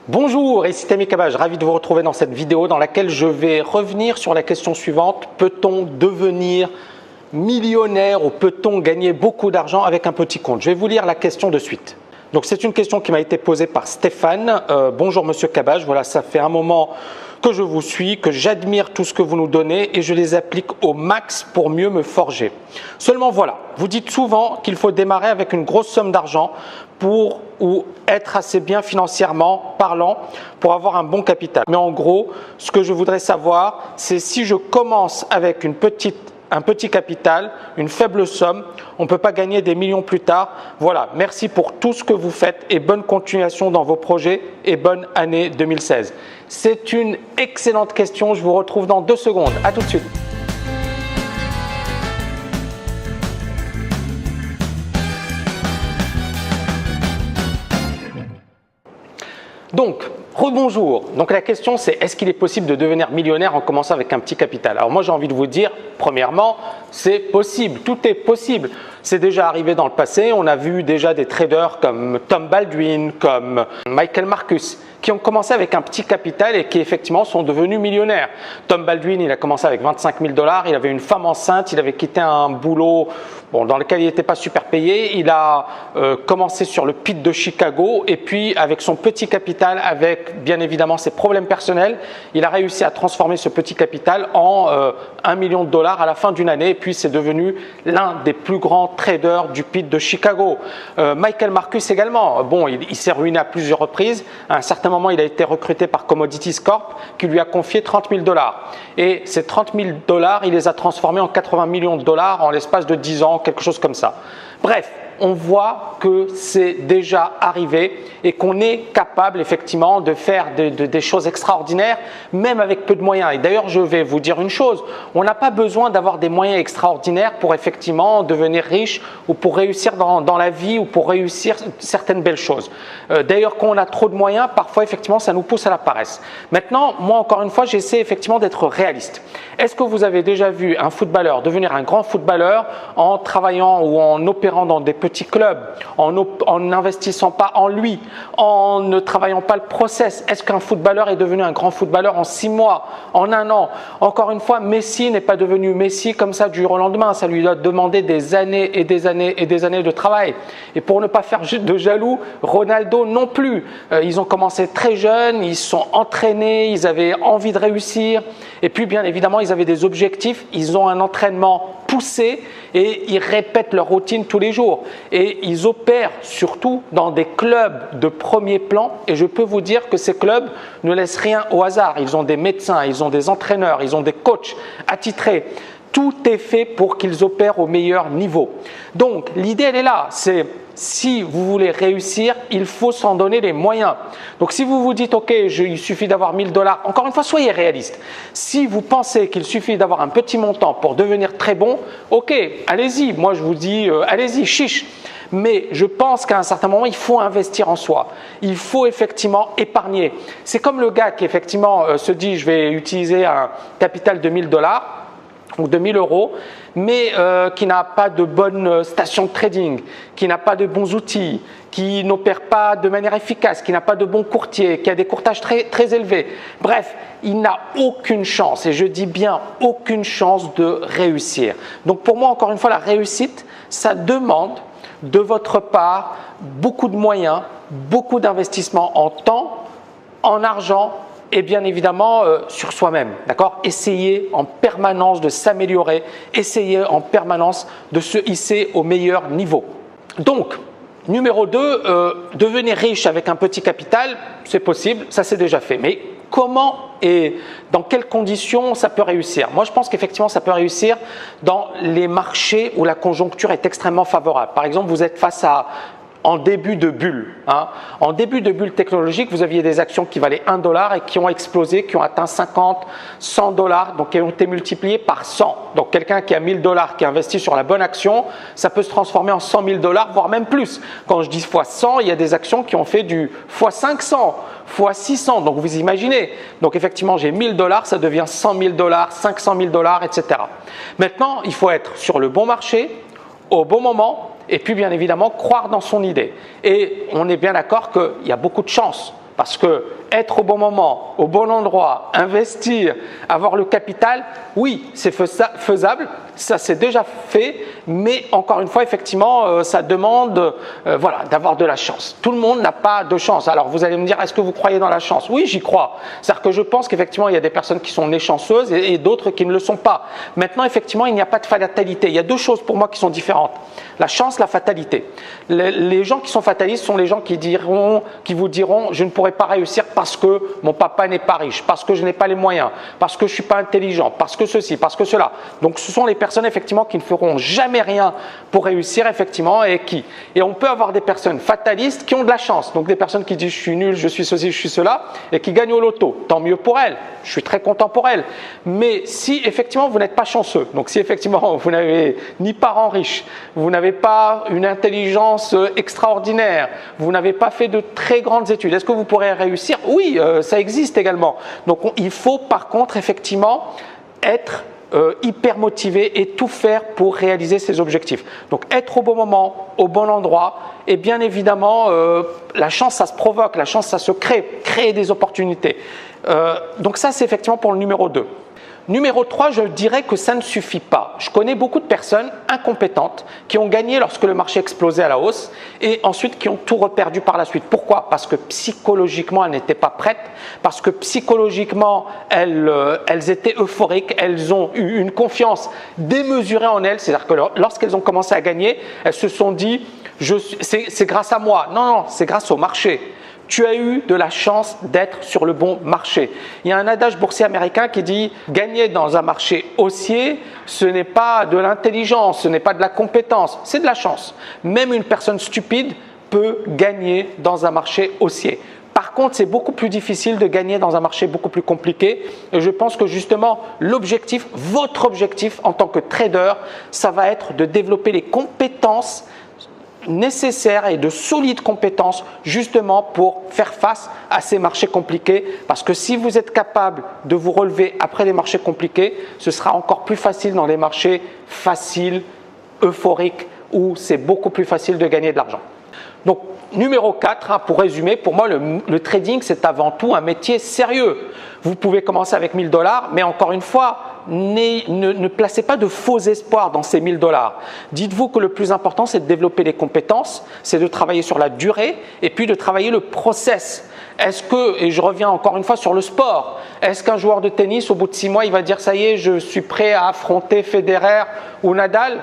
Bonjour, ici Tammy Kabaj, ravi de vous retrouver dans cette vidéo dans laquelle je vais revenir sur la question suivante. Peut-on devenir millionnaire ou peut-on gagner beaucoup d'argent avec un petit compte? Je vais vous lire la question de suite. Donc c'est une question qui m'a été posée par Stéphane. Bonjour Monsieur Kabaj, voilà, ça fait un moment que je vous suis, que j'admire tout ce que vous nous donnez et je les applique au max pour mieux me forger. Seulement voilà, vous dites souvent qu'il faut démarrer avec une grosse somme d'argent pour ou être assez bien financièrement parlant pour avoir un bon capital. Mais en gros, ce que je voudrais savoir, c'est si je commence avec un petit capital, une faible somme, on ne peut pas gagner des millions plus tard. Voilà, merci pour tout ce que vous faites et bonne continuation dans vos projets et bonne année 2016. C'est une excellente question, je vous retrouve dans 2 secondes. À tout de suite. Donc, rebonjour. Donc la question c'est est-ce qu'il est possible de devenir millionnaire en commençant avec un petit capital? Alors moi j'ai envie de vous dire, premièrement, c'est possible, tout est possible. C'est déjà arrivé dans le passé, on a vu déjà des traders comme Tom Baldwin, comme Michael Marcus, qui ont commencé avec un petit capital et qui effectivement sont devenus millionnaires. Tom Baldwin, il a commencé avec 25 000 $, il avait une femme enceinte, il avait quitté un boulot dans lequel il n'était pas super payé, il a commencé sur le pit de Chicago et puis avec son petit capital, avec bien évidemment ses problèmes personnels, il a réussi à transformer ce petit capital en $1 million à la fin d'une année et puis c'est devenu l'un des plus grands traders du pit de Chicago. Michael Marcus également, bon, il s'est ruiné à plusieurs reprises. À un certain moment, il a été recruté par Commodities Corp qui lui a confié 30 000 $. Et ces 30 000 $, il les a transformés en 80 millions de dollars en l'espace de 10 ans, quelque chose comme ça. Bref, on voit que c'est déjà arrivé et qu'on est capable effectivement de faire des choses extraordinaires, même avec peu de moyens. Et d'ailleurs, je vais vous dire une chose, on n'a pas besoin d'avoir des moyens extraordinaires pour effectivement devenir riche ou pour réussir dans la vie ou pour réussir certaines belles choses. D'ailleurs, quand on a trop de moyens, parfois effectivement, ça nous pousse à la paresse. Maintenant, moi encore une fois, j'essaie effectivement d'être réaliste. Est-ce que vous avez déjà vu un footballeur devenir un grand footballeur en travaillant ou en opérant dans des petits clubs, en n'investissant pas en lui, en ne travaillant pas le process? Est-ce qu'un footballeur est devenu un grand footballeur en 6 mois, en 1 an? Encore une fois, Messi n'est pas devenu Messi comme ça du jour au lendemain. Ça lui a demandé des années et des années et des années de travail. Et pour ne pas faire de jaloux, Ronaldo non plus. Ils ont commencé très jeunes, ils se sont entraînés, ils avaient envie de réussir. Et puis bien évidemment, ils avaient des objectifs, ils ont un entraînement poussé et ils répètent leur routine tous les jours. Et ils opèrent surtout dans des clubs de premier plan et je peux vous dire que ces clubs ne laissent rien au hasard. Ils ont des médecins, ils ont des entraîneurs, ils ont des coachs attitrés. Tout est fait pour qu'ils opèrent au meilleur niveau. Donc l'idée elle est là, c'est si vous voulez réussir, il faut s'en donner les moyens. Donc si vous vous dites ok, il suffit d'avoir 1 000 $, encore une fois soyez réaliste. Si vous pensez qu'il suffit d'avoir un petit montant pour devenir très bon, ok, allez-y, moi je vous dis allez-y, chiche. Mais je pense qu'à un certain moment, il faut investir en soi. Il faut effectivement épargner. C'est comme le gars qui effectivement se dit je vais utiliser un capital de 1 000 $ ou de 1 000 €, mais qui n'a pas de bonne station de trading, qui n'a pas de bons outils, qui n'opère pas de manière efficace, qui n'a pas de bons courtiers, qui a des courtages très élevés. Bref, il n'a aucune chance, et je dis bien aucune chance de réussir. Donc pour moi, encore une fois, la réussite, ça demande de votre part beaucoup de moyens, beaucoup d'investissements en temps, en argent, et bien évidemment sur soi-même, d'accord? Essayez en permanence de s'améliorer, essayez en permanence de se hisser au meilleur niveau. Donc, numéro 2, devenir riche avec un petit capital, c'est possible, ça c'est déjà fait. Mais comment et dans quelles conditions ça peut réussir? Moi, je pense qu'effectivement, ça peut réussir dans les marchés où la conjoncture est extrêmement favorable. Par exemple, vous êtes face à en début de bulle. En début de bulle technologique, vous aviez des actions qui valaient 1 $ et qui ont explosé, qui ont atteint 50, 100 $, donc qui ont été multipliées par 100. Donc quelqu'un qui a 1 000 $, qui investit sur la bonne action, ça peut se transformer en 100 000 $, voire même plus. Quand je dis x 100, il y a des actions qui ont fait du x 500, x 600. Donc vous imaginez. Donc effectivement, j'ai 1 000 $, ça devient 100 000 $, 500 000 $, etc. Maintenant, il faut être sur le bon marché, au bon moment, et puis bien évidemment croire dans son idée. Et on est bien d'accord qu'il y a beaucoup de chance Parce que être au bon moment, au bon endroit, investir, avoir le capital, oui, c'est faisable, ça c'est déjà fait, mais encore une fois, effectivement, ça demande voilà, d'avoir de la chance. Tout le monde n'a pas de chance. Alors vous allez me dire, est-ce que vous croyez dans la chance? Oui, j'y crois. C'est-à-dire que je pense qu'effectivement, il y a des personnes qui sont nées chanceuses et d'autres qui ne le sont pas. Maintenant, effectivement, il n'y a pas de fatalité. Il y a deux choses pour moi qui sont différentes. La chance, la fatalité. Les gens qui sont fatalistes sont les gens qui vous diront, je ne pourrai pas réussir parce que mon papa n'est pas riche, parce que je n'ai pas les moyens, parce que je ne suis pas intelligent, parce que ceci, parce que cela. Donc ce sont les personnes effectivement qui ne feront jamais rien pour réussir effectivement et on peut avoir des personnes fatalistes qui ont de la chance. Donc des personnes qui disent je suis nul, je suis ceci, je suis cela et qui gagnent au loto. Tant mieux pour elles. Je suis très content pour elles. Mais si effectivement vous n'êtes pas chanceux, donc si effectivement vous n'avez ni parents riches, vous n'avez pas une intelligence extraordinaire, vous n'avez pas fait de très grandes études, est-ce que vous pourrez réussir? Oui, ça existe également. Donc il faut par contre effectivement être hyper motivé et tout faire pour réaliser ses objectifs. Donc être au bon moment, au bon endroit et bien évidemment la chance ça se provoque, la chance ça se crée, créer des opportunités. Donc ça c'est effectivement pour le numéro 2. Numéro 3, je dirais que ça ne suffit pas. Je connais beaucoup de personnes incompétentes qui ont gagné lorsque le marché explosait à la hausse et ensuite qui ont tout reperdu par la suite. Pourquoi? Parce que psychologiquement, elles n'étaient pas prêtes, parce que psychologiquement, elles étaient euphoriques, elles ont eu une confiance démesurée en elles. C'est-à-dire que lorsqu'elles ont commencé à gagner, elles se sont dit « c'est grâce à moi ». Non, non, c'est grâce au marché. Tu as eu de la chance d'être sur le bon marché. Il y a un adage boursier américain qui dit « Gagner dans un marché haussier, ce n'est pas de l'intelligence, ce n'est pas de la compétence, c'est de la chance. » Même une personne stupide peut gagner dans un marché haussier. Par contre, c'est beaucoup plus difficile de gagner dans un marché beaucoup plus compliqué. Et je pense que justement, l'objectif, votre objectif en tant que trader, ça va être de développer les compétences nécessaires et de solides compétences justement pour faire face à ces marchés compliqués parce que si vous êtes capable de vous relever après les marchés compliqués, ce sera encore plus facile dans les marchés faciles, euphoriques où c'est beaucoup plus facile de gagner de l'argent. Donc numéro 4, pour résumer, pour moi le trading c'est avant tout un métier sérieux. Vous pouvez commencer avec 1000 $, mais encore une fois, ne placez pas de faux espoirs dans ces 1000 $. Dites-vous que le plus important, c'est de développer les compétences, c'est de travailler sur la durée et puis de travailler le process. Est-ce que, et je reviens encore une fois sur le sport, est-ce qu'un joueur de tennis, au bout de 6 mois, il va dire « ça y est, je suis prêt à affronter Federer ou Nadal ?»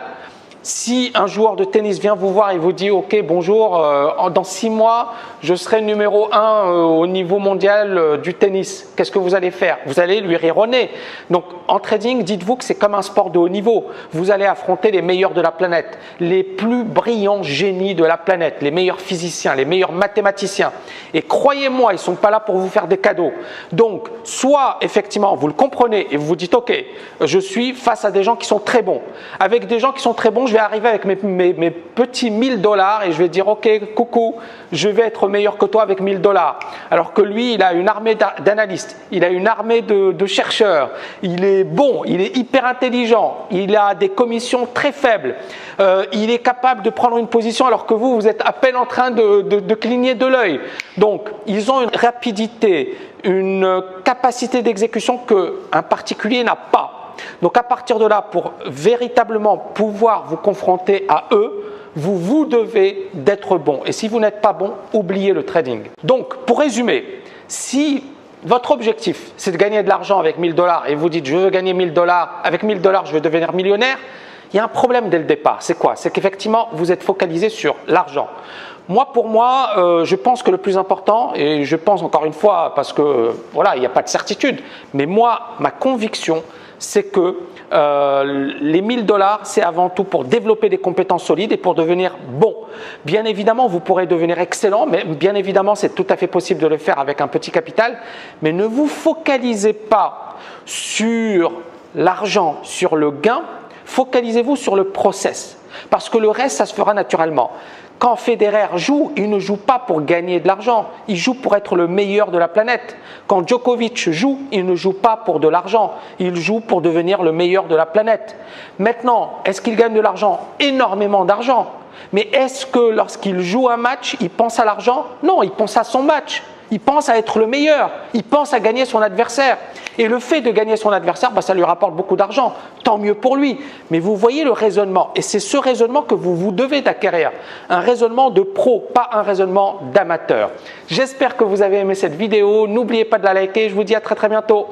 Si un joueur de tennis vient vous voir et vous dit « Ok, bonjour, dans 6 mois, je serai numéro 1 au niveau mondial du tennis », qu'est-ce que vous allez faire? Vous allez lui rire au nez. Donc en trading, dites-vous que c'est comme un sport de haut niveau. Vous allez affronter les meilleurs de la planète, les plus brillants génies de la planète, les meilleurs physiciens, les meilleurs mathématiciens. Et croyez-moi, ils ne sont pas là pour vous faire des cadeaux. Donc, soit effectivement, vous le comprenez et vous vous dites « Ok, je suis face à des gens qui sont très bons. Avec des gens qui sont très bons, je vais arriver avec mes petits 1000 $ et je vais dire « Ok, coucou, je vais être meilleur que toi avec 1000 $. » Alors que lui, il a une armée d'analystes, il a une armée de chercheurs, il est bon, il est hyper intelligent, il a des commissions très faibles, il est capable de prendre une position alors que vous êtes à peine en train de cligner de l'œil. Donc, ils ont une rapidité, une capacité d'exécution qu'un particulier n'a pas. Donc à partir de là, pour véritablement pouvoir vous confronter à eux, vous devez d'être bon. Et si vous n'êtes pas bon, oubliez le trading. Donc pour résumer, si votre objectif c'est de gagner de l'argent avec 1000 $ et vous dites je veux gagner 1000 $, avec 1000 $ je veux devenir millionnaire, il y a un problème dès le départ. C'est quoi? C'est qu'effectivement vous êtes focalisé sur l'argent. Pour moi, je pense que le plus important, et je pense encore une fois parce que voilà, il n'y a pas de certitude, mais moi, ma conviction, c'est que les 1000 $, c'est avant tout pour développer des compétences solides et pour devenir bon. Bien évidemment, vous pourrez devenir excellent, mais bien évidemment, c'est tout à fait possible de le faire avec un petit capital. Mais ne vous focalisez pas sur l'argent, sur le gain, focalisez-vous sur le process. Parce que le reste, ça se fera naturellement. Quand Federer joue, il ne joue pas pour gagner de l'argent, il joue pour être le meilleur de la planète. Quand Djokovic joue, il ne joue pas pour de l'argent, il joue pour devenir le meilleur de la planète. Maintenant, est-ce qu'il gagne de l'argent? Énormément d'argent. Mais est-ce que lorsqu'il joue un match, il pense à l'argent? Non, il pense à son match. il pense à être le meilleur, il pense à gagner son adversaire. Et le fait de gagner son adversaire, ça lui rapporte beaucoup d'argent, tant mieux pour lui. Mais vous voyez le raisonnement, et c'est ce raisonnement que vous devez d'acquérir. Un raisonnement de pro, pas un raisonnement d'amateur. J'espère que vous avez aimé cette vidéo, n'oubliez pas de la liker, je vous dis à très bientôt.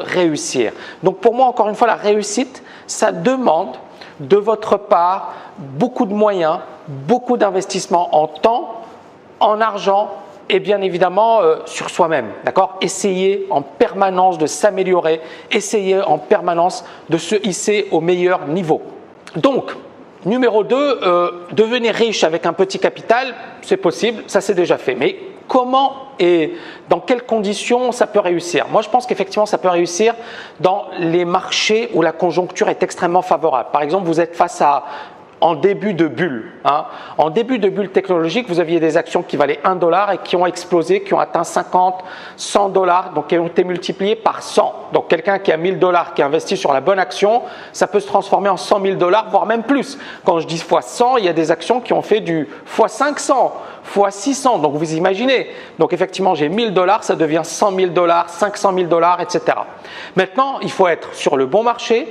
Réussir. Donc pour moi, encore une fois, la réussite, ça demande de votre part beaucoup de moyens, beaucoup d'investissement en temps, en argent et bien évidemment sur soi-même. D'accord ? Essayez en permanence de s'améliorer, essayez en permanence de se hisser au meilleur niveau. Donc, numéro 2, devenir riche avec un petit capital, c'est possible, ça c'est déjà fait. Mais comment et dans quelles conditions ça peut réussir? Moi, je pense qu'effectivement, ça peut réussir dans les marchés où la conjoncture est extrêmement favorable. Par exemple, vous êtes face à en début de bulle. En début de bulle technologique, vous aviez des actions qui valaient 1 dollar et qui ont explosé, qui ont atteint 50, 100 dollars, donc qui ont été multipliées par 100. Donc quelqu'un qui a 1000 dollars, qui investit sur la bonne action, ça peut se transformer en 100 000 dollars, voire même plus. Quand je dis x 100, il y a des actions qui ont fait du x 500, x 600. Donc vous imaginez. Donc effectivement, j'ai 1000 dollars, ça devient 100 000 dollars, 500 000 dollars, etc. Maintenant, il faut être sur le bon marché,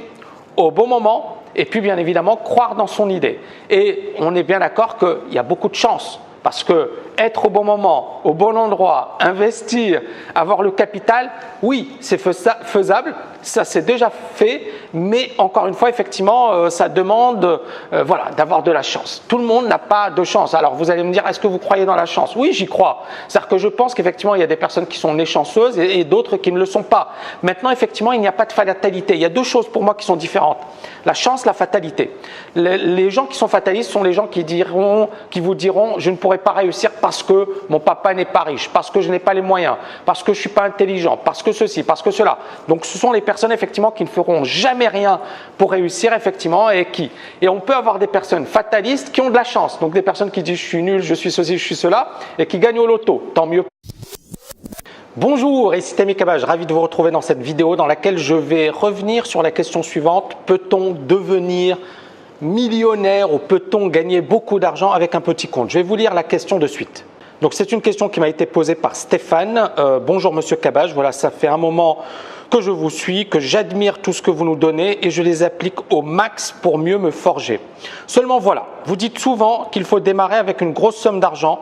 au bon moment, et puis bien évidemment croire dans son idée. Et on est bien d'accord qu'il y a beaucoup de chance parce que être au bon moment, au bon endroit, investir, avoir le capital, oui, c'est faisable, ça c'est déjà fait, mais encore une fois, effectivement, ça demande voilà, d'avoir de la chance. Tout le monde n'a pas de chance. Alors vous allez me dire, est-ce que vous croyez dans la chance? Oui, j'y crois. C'est-à-dire que je pense qu'effectivement, il y a des personnes qui sont nées chanceuses et d'autres qui ne le sont pas. Maintenant, effectivement, il n'y a pas de fatalité. Il y a deux choses pour moi qui sont différentes. La chance, la fatalité. Les gens qui sont fatalistes sont les gens qui vous diront, je ne pourrai pas réussir parce que mon papa n'est pas riche, parce que je n'ai pas les moyens, parce que je ne suis pas intelligent, parce que ceci, parce que cela. Donc ce sont les personnes effectivement qui ne feront jamais rien pour réussir effectivement et on peut avoir des personnes fatalistes qui ont de la chance. Donc des personnes qui disent je suis nul, je suis ceci, je suis cela et qui gagnent au loto. Tant mieux. Bonjour, ici Tammy Cabage, ravi de vous retrouver dans cette vidéo dans laquelle je vais revenir sur la question suivante. Peut-on devenir millionnaire ou peut-on gagner beaucoup d'argent avec un petit compte? Je vais vous lire la question de suite. Donc c'est une question qui m'a été posée par Stéphane. Bonjour Monsieur Cabage, voilà, ça fait un moment que je vous suis, que j'admire tout ce que vous nous donnez et je les applique au max pour mieux me forger. Seulement voilà, vous dites souvent qu'il faut démarrer avec une grosse somme d'argent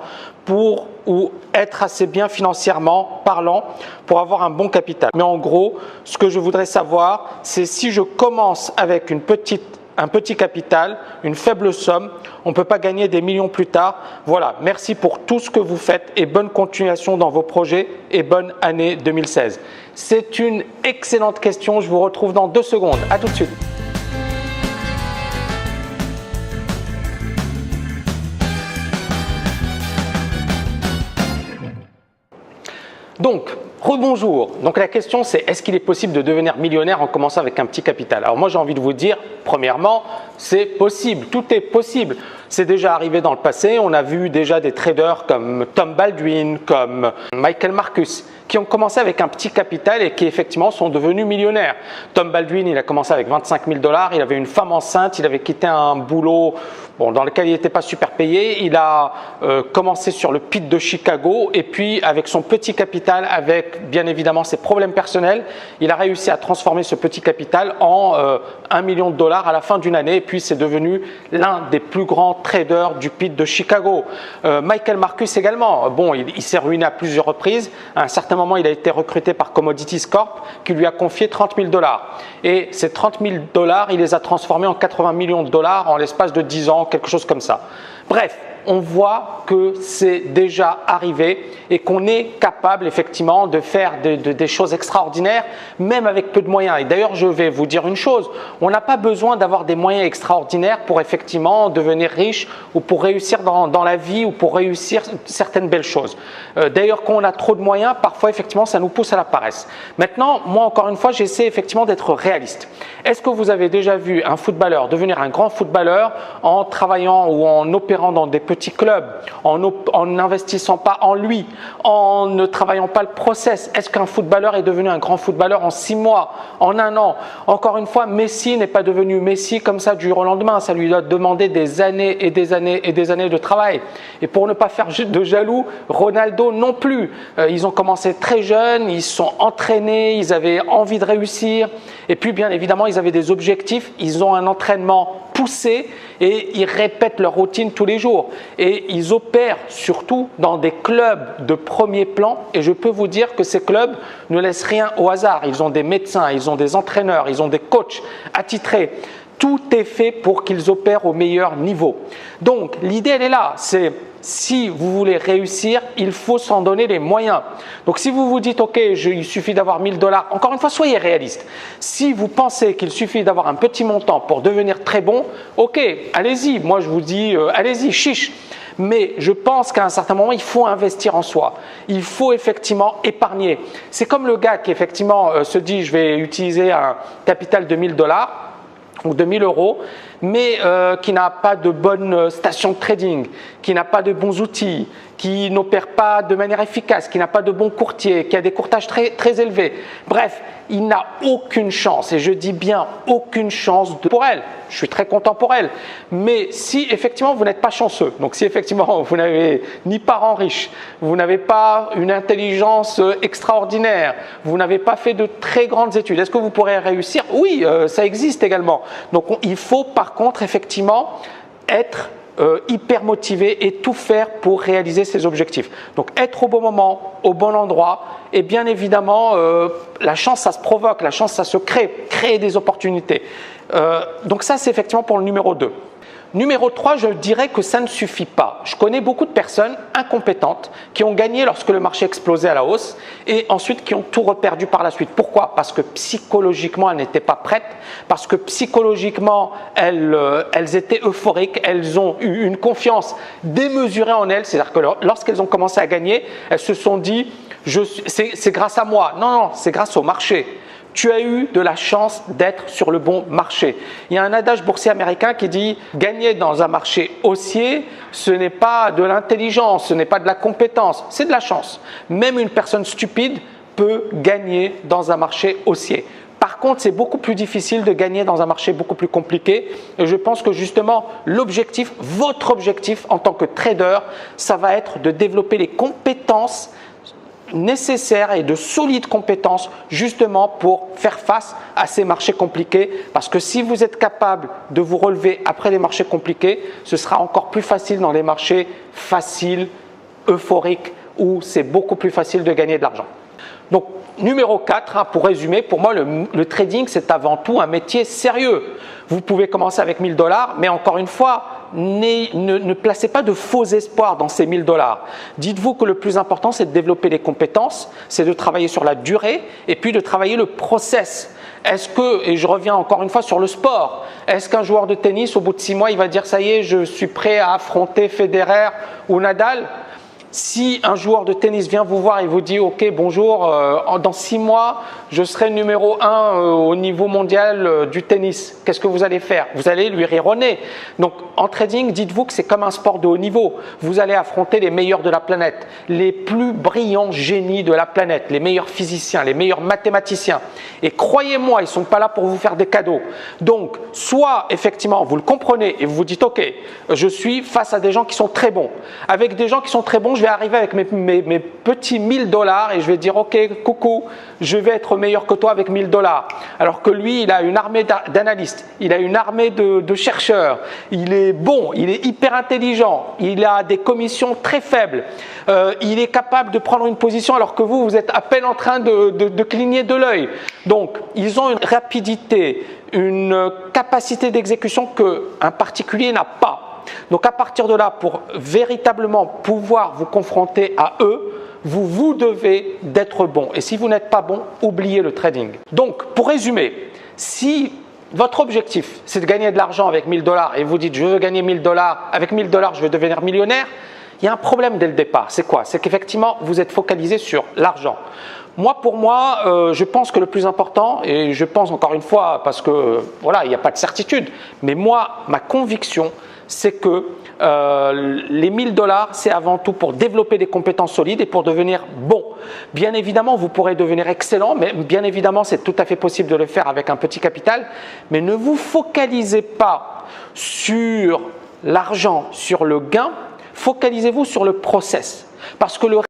ou être assez bien financièrement parlant pour avoir un bon capital. Mais en gros, ce que je voudrais savoir, c'est si je commence avec un petit capital, une faible somme, on ne peut pas gagner des millions plus tard. Voilà, merci pour tout ce que vous faites et bonne continuation dans vos projets et bonne année 2016. C'est une excellente question, je vous retrouve dans 2 secondes. À tout de suite. Donc, rebonjour. Donc la question c'est est-ce qu'il est possible de devenir millionnaire en commençant avec un petit capital? Alors moi j'ai envie de vous dire, premièrement, c'est possible, tout est possible. C'est déjà arrivé dans le passé, on a vu déjà des traders comme Tom Baldwin, comme Michael Marcus, qui ont commencé avec un petit capital et qui effectivement sont devenus millionnaires. Tom Baldwin, il a commencé avec 25 000 $, il avait une femme enceinte, il avait quitté un boulot dans lequel il n'était pas super payé, il a commencé sur le pit de Chicago et puis avec son petit capital, avec bien évidemment ses problèmes personnels, il a réussi à transformer ce petit capital en $1 million à la fin d'une année et puis c'est devenu l'un des plus grands traders du pit de Chicago. Michael Marcus également, bon, il s'est ruiné à plusieurs reprises, à un certain moment il a été recruté par Commodities Corp qui lui a confié 30 000 $. Et ces 30 000 $, il les a transformés en 80 millions de dollars en l'espace de 10 ans, quelque chose comme ça. Bref, on voit que c'est déjà arrivé et qu'on est capable effectivement de faire des choses extraordinaires, même avec peu de moyens. Et d'ailleurs, je vais vous dire une chose, on n'a pas besoin d'avoir des moyens extraordinaires pour effectivement devenir riche ou pour réussir dans la vie ou pour réussir certaines belles choses. D'ailleurs, quand on a trop de moyens, parfois effectivement, ça nous pousse à la paresse. Maintenant, moi encore une fois, j'essaie effectivement d'être réaliste. Est-ce que vous avez déjà vu un footballeur devenir un grand footballeur en travaillant ou en opérant dans des petits clubs, en n'investissant pas en lui, en ne travaillant pas le process? Est-ce qu'un footballeur est devenu un grand footballeur en 6 mois, en 1 an? Encore une fois, Messi n'est pas devenu Messi comme ça du jour au lendemain. Ça lui a demandé des années et des années et des années de travail. Et pour ne pas faire de jaloux, Ronaldo non plus. Ils ont commencé très jeunes, ils se sont entraînés, ils avaient envie de réussir. Et puis bien évidemment, ils avaient des objectifs, ils ont un entraînement poussé et ils répètent leur routine tous les jours. Et ils opèrent surtout dans des clubs de premier plan et je peux vous dire que ces clubs ne laissent rien au hasard. Ils ont des médecins, ils ont des entraîneurs, ils ont des coachs attitrés. Tout est fait pour qu'ils opèrent au meilleur niveau. Donc l'idée elle est là, c'est si vous voulez réussir, il faut s'en donner les moyens. Donc si vous vous dites ok, il suffit d'avoir 1000 $, encore une fois soyez réaliste. Si vous pensez qu'il suffit d'avoir un petit montant pour devenir très bon, ok, allez-y, moi je vous dis allez-y, chiche. Mais je pense qu'à un certain moment, il faut investir en soi. Il faut effectivement épargner. C'est comme le gars qui effectivement se dit je vais utiliser un capital de 1000 $ ou de 1000 €, mais qui n'a pas de bonne station de trading, qui n'a pas de bons outils, qui n'opère pas de manière efficace, qui n'a pas de bons courtiers, qui a des courtages très élevés. Bref, il n'a aucune chance, et je dis bien aucune chance pour elle. Je suis très content pour elle. Mais si effectivement vous n'êtes pas chanceux, donc si effectivement vous n'avez ni parents riches, vous n'avez pas une intelligence extraordinaire, vous n'avez pas fait de très grandes études, est-ce que vous pourrez réussir? Oui, ça existe également. Donc il faut par contre effectivement être hyper motivé et tout faire pour réaliser ses objectifs. Donc être au bon moment, au bon endroit et bien évidemment la chance ça se provoque, la chance ça se crée, créer des opportunités. Donc ça c'est effectivement pour le numéro 2. Numéro 3, je dirais que ça ne suffit pas. Je connais beaucoup de personnes incompétentes qui ont gagné lorsque le marché explosait à la hausse et ensuite qui ont tout reperdu par la suite. Pourquoi? Parce que psychologiquement, elles n'étaient pas prêtes, parce que psychologiquement, elles étaient euphoriques, elles ont eu une confiance démesurée en elles. C'est-à-dire que lorsqu'elles ont commencé à gagner, elles se sont dit « c'est grâce à moi ». Non, non, c'est grâce au marché. Tu as eu de la chance d'être sur le bon marché. Il y a un adage boursier américain qui dit « Gagner dans un marché haussier, ce n'est pas de l'intelligence, ce n'est pas de la compétence, c'est de la chance. » Même une personne stupide peut gagner dans un marché haussier. Par contre, c'est beaucoup plus difficile de gagner dans un marché beaucoup plus compliqué. Et je pense que justement, l'objectif, votre objectif en tant que trader, ça va être de développer les compétences nécessaires et de solides compétences justement pour faire face à ces marchés compliqués parce que si vous êtes capable de vous relever après les marchés compliqués, ce sera encore plus facile dans les marchés faciles, euphoriques où c'est beaucoup plus facile de gagner de l'argent. Donc numéro 4, pour résumer, pour moi le trading c'est avant tout un métier sérieux. Vous pouvez commencer avec 1000 $, mais encore une fois, ne placez pas de faux espoirs dans ces 1000 $. Dites-vous que le plus important, c'est de développer les compétences, c'est de travailler sur la durée et puis de travailler le process. Est-ce que, et je reviens encore une fois sur le sport, est-ce qu'un joueur de tennis, au bout de 6 mois, il va dire « ça y est, je suis prêt à affronter Federer ou Nadal ?» Si un joueur de tennis vient vous voir et vous dit « Ok, bonjour, dans 6 mois, je serai numéro 1 au niveau mondial du tennis », qu'est-ce que vous allez faire? Vous allez lui rire au nez. Donc en trading, dites-vous que c'est comme un sport de haut niveau. Vous allez affronter les meilleurs de la planète, les plus brillants génies de la planète, les meilleurs physiciens, les meilleurs mathématiciens. Et croyez-moi, ils ne sont pas là pour vous faire des cadeaux. Donc soit effectivement, vous le comprenez et vous vous dites « Ok, je suis face à des gens qui sont très bons. Avec des gens qui sont très bons, je vais arriver avec mes petits 1000 $ et je vais dire ok, coucou, je vais être meilleur que toi avec 1000 $. Alors que lui, il a une armée d'analystes, il a une armée de chercheurs, il est bon, il est hyper intelligent, il a des commissions très faibles, il est capable de prendre une position alors que vous êtes à peine en train de cligner de l'œil. Donc, ils ont une rapidité, une capacité d'exécution qu'un particulier n'a pas. Donc à partir de là, pour véritablement pouvoir vous confronter à eux, vous devez d'être bon. Et si vous n'êtes pas bon, oubliez le trading. Donc pour résumer, si votre objectif c'est de gagner de l'argent avec 1000 $ et vous dites je veux gagner 1000 $, avec 1000 $ je veux devenir millionnaire, il y a un problème dès le départ. C'est quoi? C'est qu'effectivement vous êtes focalisé sur l'argent. Pour moi, je pense que le plus important, et je pense encore une fois parce que voilà, il n'y a pas de certitude, mais moi, ma conviction, c'est que les 1000 $, c'est avant tout pour développer des compétences solides et pour devenir bon. Bien évidemment, vous pourrez devenir excellent, mais bien évidemment, c'est tout à fait possible de le faire avec un petit capital. Mais ne vous focalisez pas sur l'argent, sur le gain, focalisez-vous sur le process. Parce que le